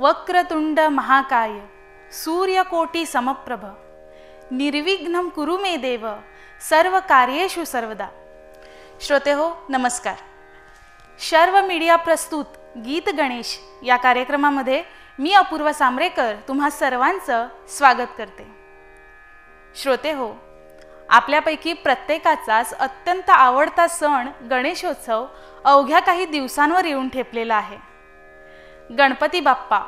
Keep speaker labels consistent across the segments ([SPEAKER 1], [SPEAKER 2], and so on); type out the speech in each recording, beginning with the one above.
[SPEAKER 1] वक्रतुंड महाकाय सूर्यकोटी समप्रभ निर्विघ्नं कुरु मे देव सर्व कार्येषु सर्वदा। श्रोते हो, नमस्कार। शर्व मीडिया प्रस्तुत गीत गणेश या कार्यक्रमामध्ये मी अपूर्वा सांबरेकर तुम्हा सर्वांचं स्वागत करते। श्रोते हो, आपल्यापैकी प्रत्येकाचाच अत्यंत आवडता सण गणेशोत्सव अवघ्या काही दिवसांवर येऊन ठेपलेला आहे। गणपती बाप्पा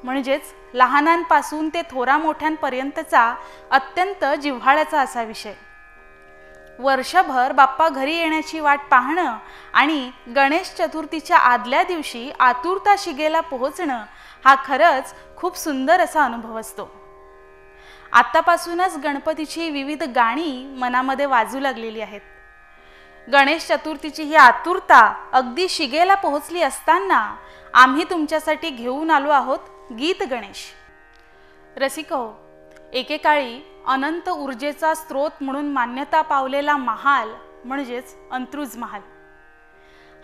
[SPEAKER 1] म्हणजेच लहानांपासून ते थोरा मोठ्यांपर्यंतचा अत्यंत जिव्हाळ्याचा असा विषय। वर्षभर बाप्पा घरी येण्याची वाट पाहणं आणि गणेश चतुर्थीच्या आदल्या दिवशी आतुरता शिगेला पोहोचणं हा खरंच खूप सुंदर असा अनुभव असतो। आतापासूनच गणपतीची विविध गाणी मनामध्ये वाजू लागलेली आहेत। गणेश चतुर्थीची ही आतुरता अगदी शिगेला पोहोचली असताना आम्ही तुमच्यासाठी घेऊन आलो आहोत गीत गणेश। रसिको, एकेकाळी अनंत ऊर्जेचा स्रोत म्हणून मान्यता पावलेला महाल म्हणजेच अंत्रुज महाल,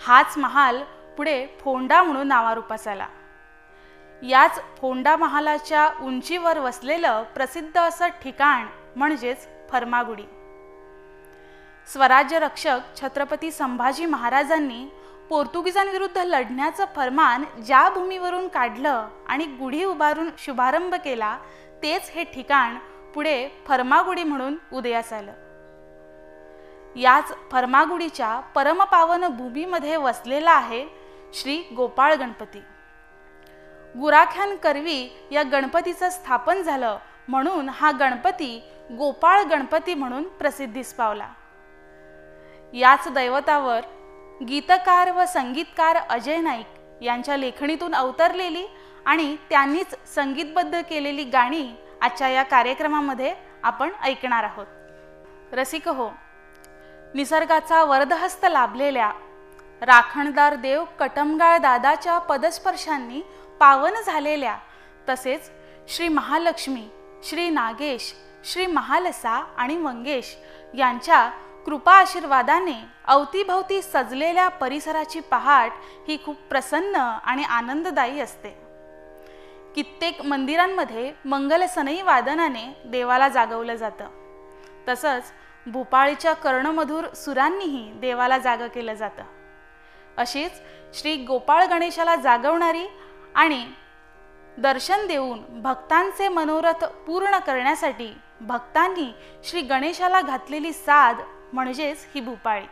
[SPEAKER 1] हाच महाल पुढे फोंडा म्हणून नावारूपास आला। याच फोंडा महालाच्या उंचीवर वसलेलं प्रसिद्ध असं ठिकाण म्हणजेच फर्मागुडी। स्वराज्य रक्षक छत्रपती संभाजी महाराजांनी पोर्तुगीजांविरुद्ध लढण्याचं फरमान ज्या भूमीवरून काढलं आणि गुढी उभारून शुभारंभ केला, तेच हे ठिकाण पुढे फर्मागुडी म्हणून उदयास आलं। याच फर्मागुडीच्या परमपावन भूमीमध्ये वसलेला आहे श्री गोपाळ गणपती। गुराख्यान करवी या गणपतीचं स्थापन झालं म्हणून हा गणपती गोपाळ गणपती म्हणून प्रसिद्धीस पावला। याच दैवतावर गीतकार व संगीतकार अजय नाईक यांच्या लेखणीतून अवतरलेली आणि त्यांनीच संगीतबद्ध केलेली गाणी आजच्या या कार्यक्रमामध्ये आपण ऐकणार आहोत। रसिक हो, निसर्गाचा वरदहस्त लाभलेल्या राखणदार देव कटमगाळ दादाच्या पदस्पर्शांनी पावन झालेल्या, तसेच श्री महालक्ष्मी, श्री नागेश, श्री महालसा आणि मंगेश यांच्या कृपा आशीर्वादाने अवतीभवती सजलेल्या परिसराची पहाट ही खूप प्रसन्न आणि आनंददायी असते। कित्येक मंदिरांमध्ये मंगल सनई वादनाने देवाला जागवलं जातं, तसंच भूपाळीच्या कर्णमधुर सुरांनीही देवाला जाग केलं जातं। अशीच श्री गोपाळ गणेशाला जागवणारी आणि दर्शन देऊन भक्तांचे मनोरथ पूर्ण करण्यासाठी भक्तांनी श्री गणेशाला घातलेली साद म्हणजेच ही भूपाळी।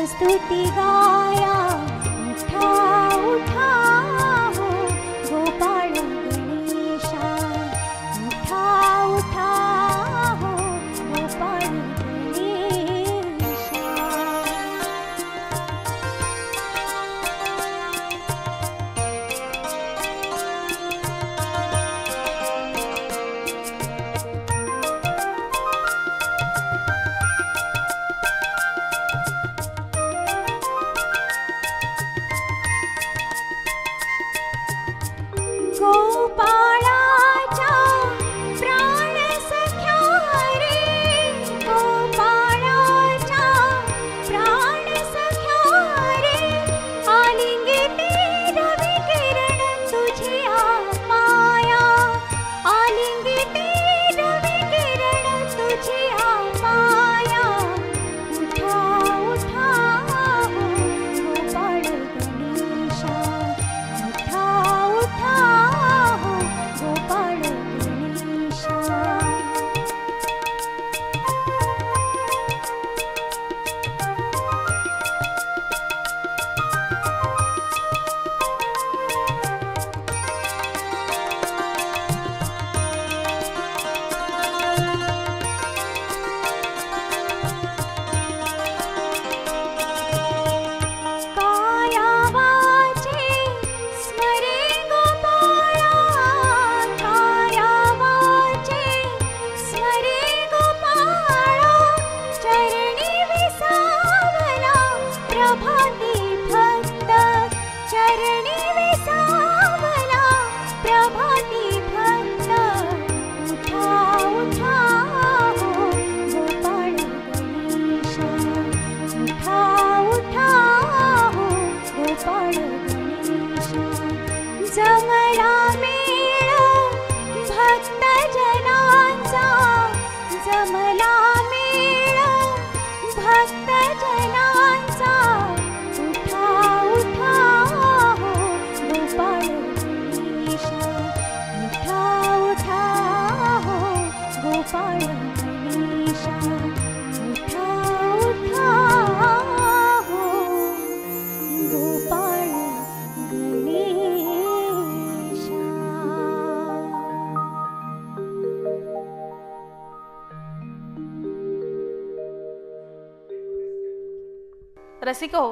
[SPEAKER 2] स्तुति गाया, उठा उठा हो जमला मेळ भक्तजनांचा, जमला मेळ भक्तजनांचा, उठा उठा हो गोपाळ गणेशा, उठा उठा हो गोपाळ गणेशा, उठा उठा हो गोपाळ गणेशा.
[SPEAKER 1] रसिको,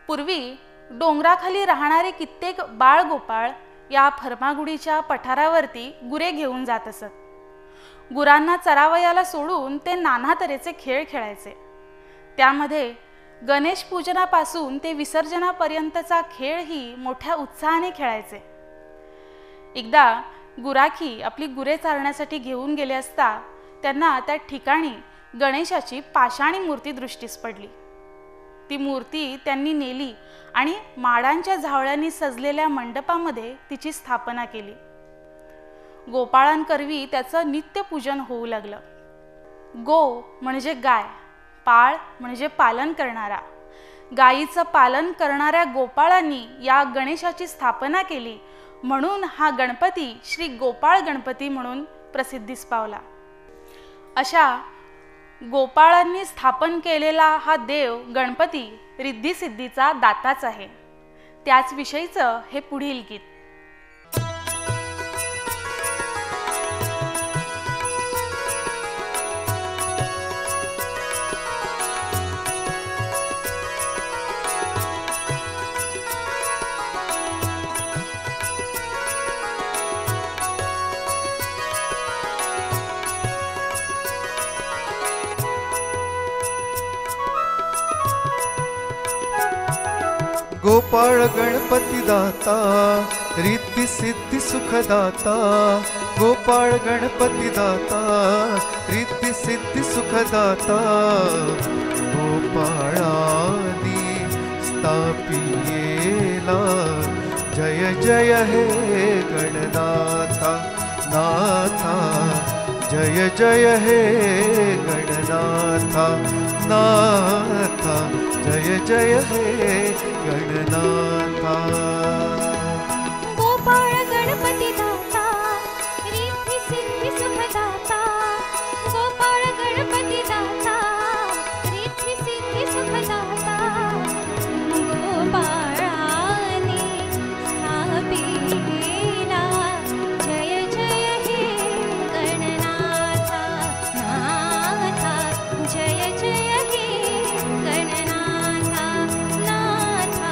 [SPEAKER 1] पूर्वी डोंगराखाली राहणारे कित्येक बाळ गोपाळ या फर्मागुडीच्या पठारावरती गुरे घेऊन जात असत. गुरांना चरावयाला सोडून ते नाना तऱ्हेचे खेळ खेळायचे. त्यामध्ये गणेश पूजनापासून ते विसर्जनापर्यंतचा खेळही मोठ्या उत्साहाने खेळायचे. एकदा गुराखी आपली गुरे चारण्यासाठी घेऊन गेले असता त्यांना त्या ठिकाणी गणेशाची पाषाणी मूर्ती दृष्टीस पडली. ती मूर्ती त्यांनी नेली आणि माडांच्या झावळ्यांनी सजलेल्या मंडपामध्ये तिची स्थापना केली. गोपाळांकरवी त्याचं नित्यपूजन होऊ लागलं. गो म्हणजे गाय, पाळ म्हणजे पालन करणारा. गायीचं पालन करणाऱ्या गोपाळांनी या गणेशाची स्थापना केली, म्हणून हा गणपती श्री गोपाळ गणपती म्हणून प्रसिद्धीस पावला. अशा गोपाळांनी स्थापन केलेला हा देव गणपती रिद्धिसिद्धीचा दाताच आहे. त्याच विषयीचं हे पुढील गीत.
[SPEAKER 3] गोपाळ गणपती दाता, रिद्धी सिद्धी सुखदाता. गोपाळ गणपती दाता, रिद्धी सिद्धी सुखदाता. गोपाळानी स्थापियेला, जय जय हे गणनाथा नाथा, जय जय हे गणनाथा नाथा, जय जय हे गणनाथा.
[SPEAKER 2] गोपाळ गणपती दाता, रिद्धी सिद्धी सुखदाता. गोपाळ गणपती दाता, रिद्धी सिद्धी सुखदाता. गोपाळाने स्थापिला, जय जय हे गणनाथा नाथा, जय जय हे गणनाथा नाथा,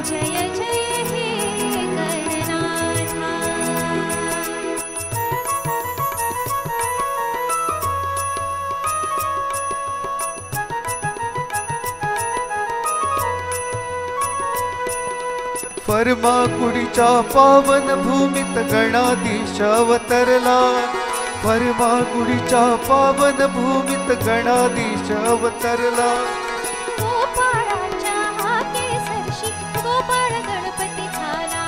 [SPEAKER 2] जय जय हे गणनाथा.
[SPEAKER 3] फर्मागुडीच्या पावन भूमीत गणाधीश अवतरला. फर्मागुडीच्या पावन भूमीत गणाधीश अवतरला.
[SPEAKER 2] गोपाळाच्या हाकेसरशी गोपाळ गणपती झाला.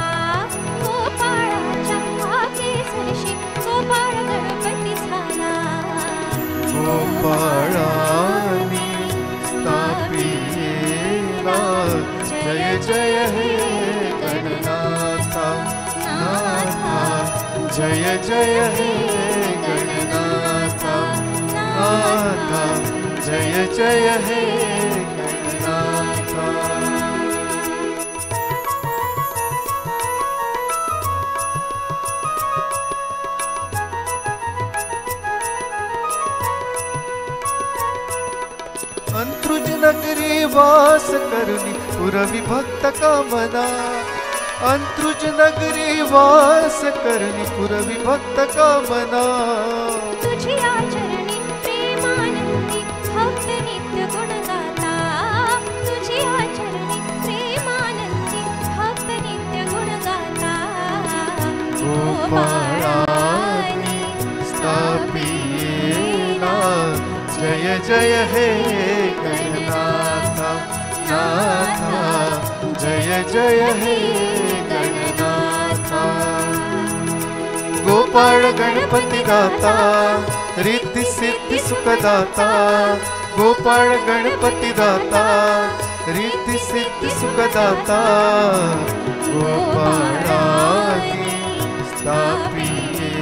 [SPEAKER 2] गोपाळाच्या हाकेसरशी गोपाळ गणपती झाला.
[SPEAKER 3] गोपाळानी स्थापिला, जय जय हे गणनाथा नाथा, जय जय हे गणनाथा नाथा, जय जय हे गणनाथा. अंत्रुज नगरी वास करुनी पुरवी भक्त कामना. अंत्रुज नगरी वास करुनी पुरवी भक्त कामना.
[SPEAKER 2] तुझी आचरणी प्रेमानंदी भक्त नित्य गुणगाता. तुझी आचरणी प्रेमानंदी भक्त नित्य गुणगाता.
[SPEAKER 3] गोपाळानी स्थापिला, जय जय हे गणनाथा नाथा, जय जय हे गणनाथा गोपाळ गणपती दाता रिद्धी सिद्धी सुखदाता गोपाळ गणपती दाता रिद्धी सिद्धी सुखदाता गोपाळाने स्थापिलेला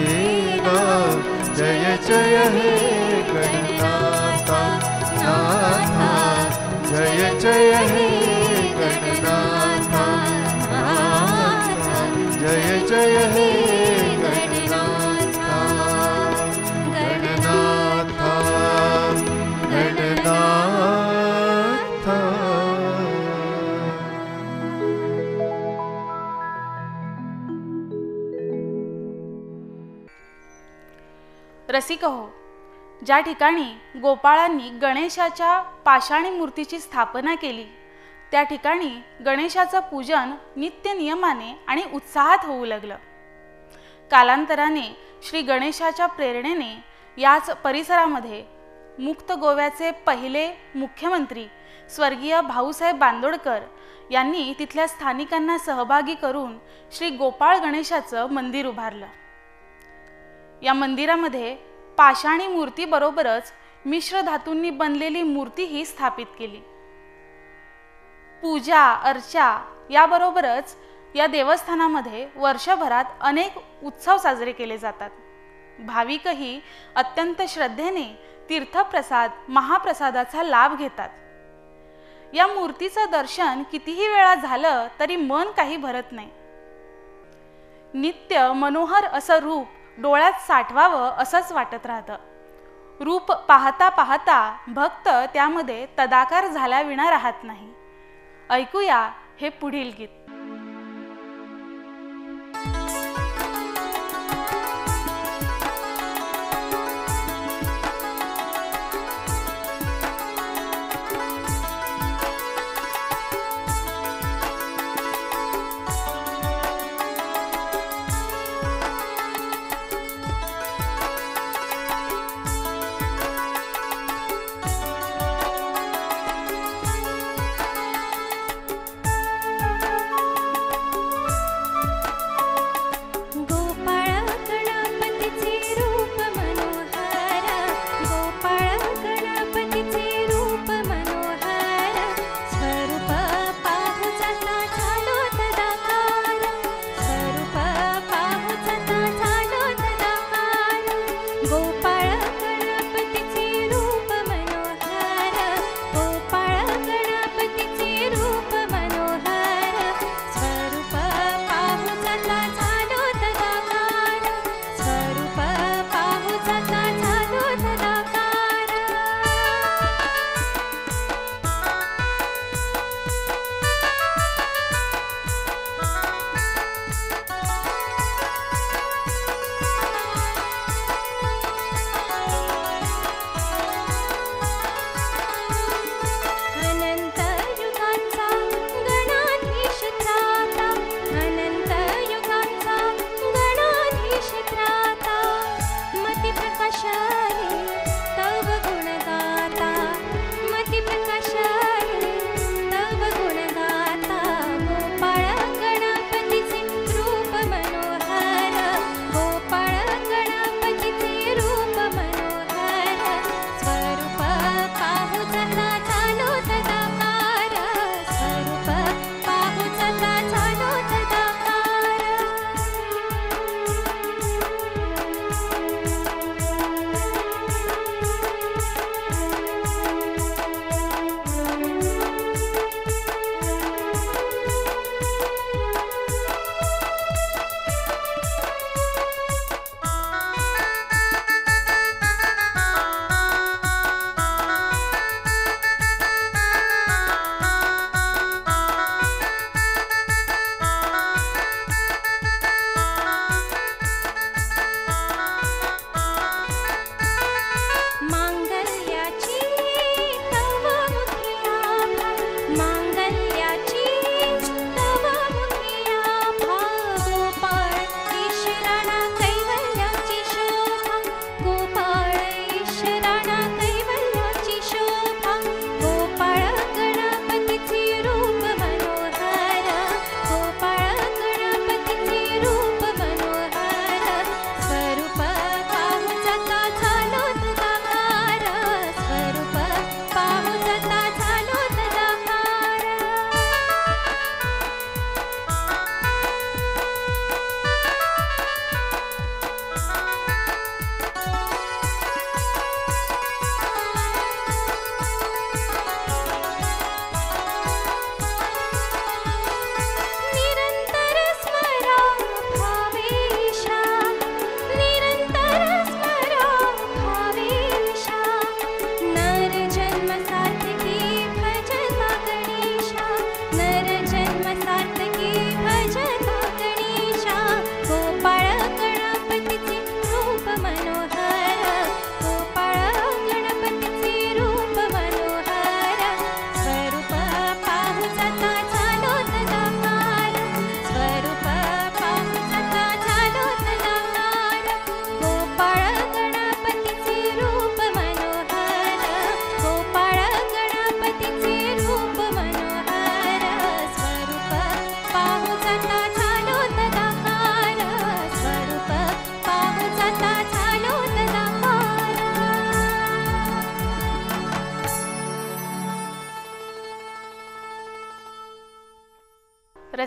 [SPEAKER 3] जय जय हे गणनाथा नाथा जय जय हे गणनाथा नाथा जय जय हे गणनाथा गणनाथा गणनाथा
[SPEAKER 1] रसिक हो, ज्या ठिकाणी गोपाळांनी गणेशाच्या पाषाणी मूर्तीची स्थापना केली त्या ठिकाणी गणेशाचं पूजन नित्य नियमाने आणि उत्साहात होऊ लागलं. कालांतराने श्री गणेशाच्या प्रेरणेने याच परिसरामध्ये मुक्त गोव्याचे पहिले मुख्यमंत्री स्वर्गीय भाऊसाहेब बांदोडकर यांनी तिथल्या स्थानिकांना सहभागी करून श्री गोपाळ गणेशाचं मंदिर उभारलं. या मंदिरामध्ये पाषाणी मूर्ती बरोबरच मिश्र धातूंनी बनलेली मूर्तीही स्थापित केली. पूजा अर्चा याबरोबरच या देवस्थानामध्ये वर्षभरात अनेक उत्सव साजरे केले जातात. भाविकही अत्यंत श्रद्धेने तीर्थप्रसाद महाप्रसादाचा लाभ घेतात. या मूर्तीचं दर्शन कितीही वेळा झालं तरी मन काही भरत नाही. नित्य मनोहर असं रूप डोळ्यात साठवावं असंच वाटत राहतं. रूप पाहता पाहता भक्त त्यामध्ये तदाकार झाल्याविना राहत नाही. ऐकूया हे पुढील गीत.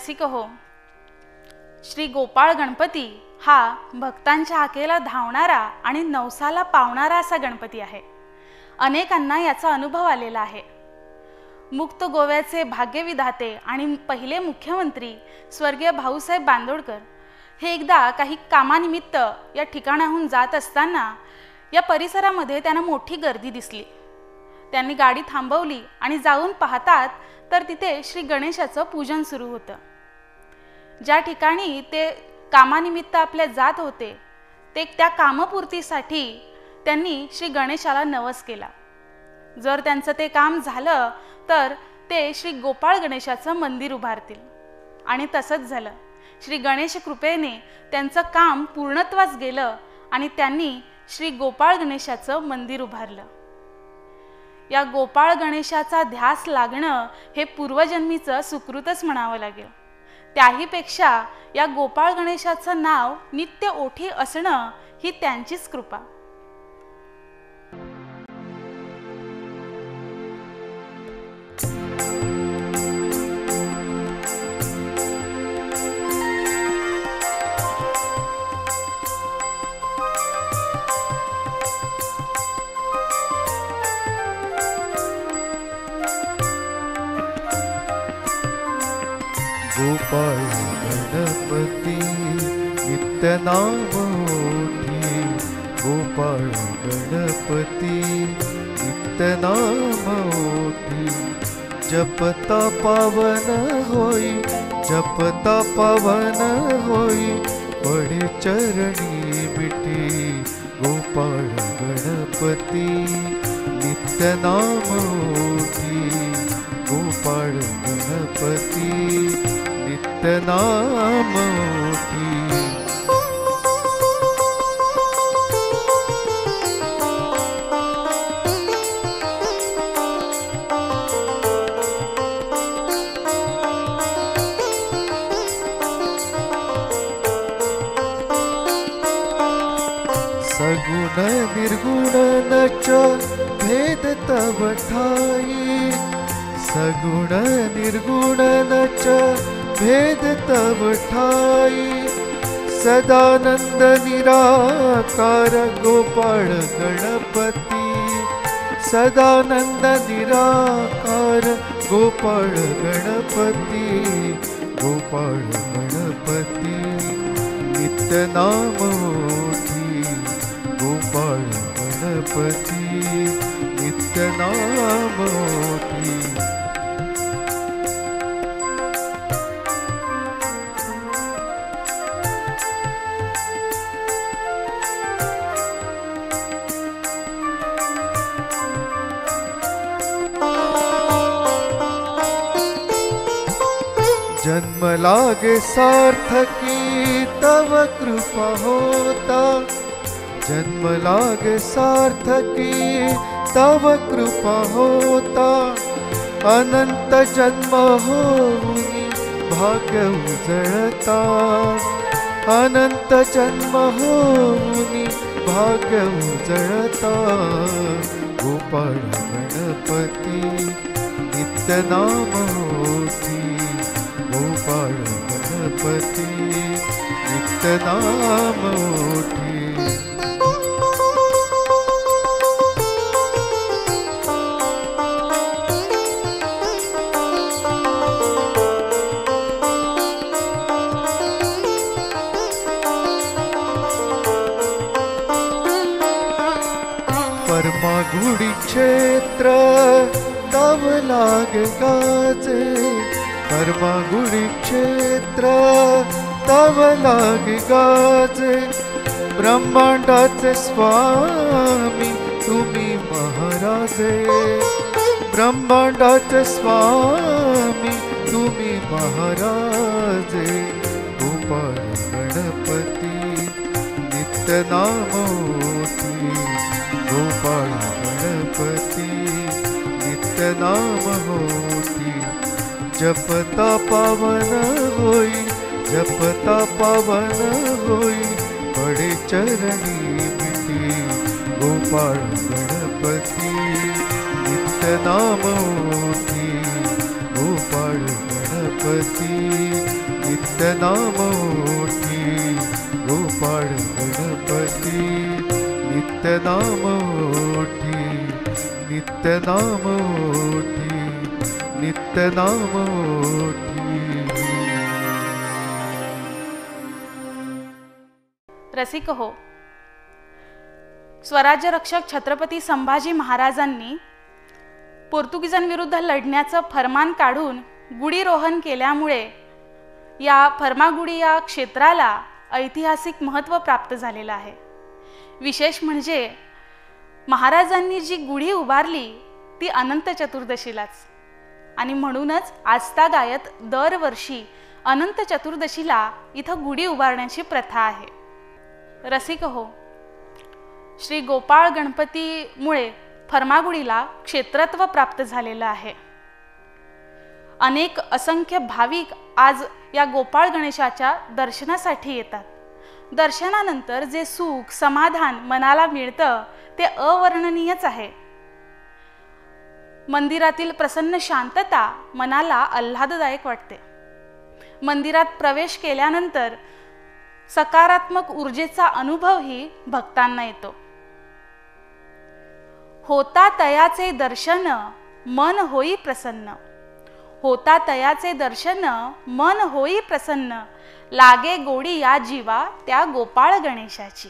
[SPEAKER 1] रसिक हो, श्री गोपाळ गणपती हा भक्तांच्या हाकेला धावणारा आणि नवसाला पावणारा असा गणपती आहे. अनेकांना याचा अनुभव आलेला आहे. मुक्त गोव्याचे भाग्यविधाते आणि पहिले मुख्यमंत्री स्वर्गीय भाऊसाहेब बांदोडकर हे एकदा काही कामानिमित्त या ठिकाणाहून जात असताना या परिसरामध्ये त्यांना मोठी गर्दी दिसली. त्यांनी गाडी थांबवली आणि जाऊन पाहतात तर तिथे श्री गणेशाचं पूजन सुरू होतं. ज्या ठिकाणी ते कामानिमित्त आपल्या जात होते ते त्या कामपूर्तीसाठी त्यांनी श्री गणेशाला नवस केला. जर त्यांचं ते काम झालं तर ते श्री गोपाळ गणेशाचं मंदिर उभारतील. आणि तसंच झालं. श्री गणेश कृपेने त्यांचं काम पूर्णत्वास गेलं आणि त्यांनी श्री गोपाळ गणेशाचं मंदिर उभारलं. या गोपाळ गणेशाचा ध्यास लागणं हे पूर्वजन्मीचं सुकृतच म्हणावं लागेल. त्याहीपेक्षा या गोपाळ गणेशाचं नाव नित्य ओठी असणं ही त्यांचीच कृपा.
[SPEAKER 3] गोपाळ गणपती नित्य नाम ओठी, गोपाळ गणपती नित्य नाम ओठी. जपता पावन होई, जपता पावन होई, पडे चरणी मिठी. गोपाळ गणपती नित्य नाम ओठी, गोपाळ गणपती नित्य नाम ओठी. सगुण निर्गुण नच भेद तव ठाई, सगुण निर्गुण नच भेद तव ठाई. सदानंद निराकार गोपाळ गणपती, सदानंद निराकार गोपाळ गणपती. गोपाळ गणपती नित्य नाम ओठी, गोपाळ गणपती नित्य नाम ओठी. जन्म लागे सार्थकी तव कृपा होता, जन्म लागे सार्थकी तव कृपा होता. अनंत जन्म होऊनी भाग्य उजळता, अनंत जन्म होऊनी भाग्य उजळता. गोपाळ गणपती नित्य नाम ओठी, गोपाळ गणपती नित्य नाम ओठी. परमागुडी क्षेत्र तव लागे गाजे, परमागुडी क्षेत्र तव लागे गाजे. ब्रह्मांडाचे स्वामी तुम्ही महाराजे, ब्रह्मांडाचे स्वामी तुम्ही महाराजे. गोपाळ गणपती नित्य नाम ओठी, गोपाळ गणपती नित्य नाम ओठी. जपता पावन होई, जपता पावन होई, पडे चरणी मिठी. गोपाळ गणपती नित्य नाम ओठी, गोपाळ गणपती नित्य नाम ओठी गोपाळ गणपती नित्य नाम ओठी नित्य नाम ओठी नित्य नाम ओठी।
[SPEAKER 1] रसिक हो, स्वराज्य रक्षक छत्रपती संभाजी महाराजांनी पोर्तुगीजांविरुद्ध लढण्याचं फरमान काढून गुढीरोहण केल्यामुळे या फर्मागुडी या क्षेत्राला ऐतिहासिक महत्त्व प्राप्त झालेलं आहे। विशेष म्हणजे महाराजांनी जी गुढी उभारली ती अनंत चतुर्दशीलाच, आणि म्हणूनच आजतागायत दरवर्षी अनंत चतुर्दशीला इथं गुढी उभारण्याची प्रथा आहे। रसिक हो, श्री गोपाळ गणपतीमुळे फर्मागुडीला क्षेत्रत्व प्राप्त झालेलं आहे। अनेक असंख्य भाविक आज या गोपाळ गणेशाच्या दर्शनासाठी येतात। दर्शनानंतर जे सुख समाधान मनाला मिळतं ते अवर्णनीयच आहे। मंदिरातील प्रसन्न शांतता मनाला आल्हाददायक वाटते। मंदिरात प्रवेश केल्यानंतर सकारात्मक ऊर्जेचा अनुभवही भक्तांना येतो। होता तयाचे दर्शन मन होई प्रसन्न, होता तयाचे दर्शन मन होई प्रसन्न, लागे गोडी या जीवा त्या गोपाळ गणेशाची।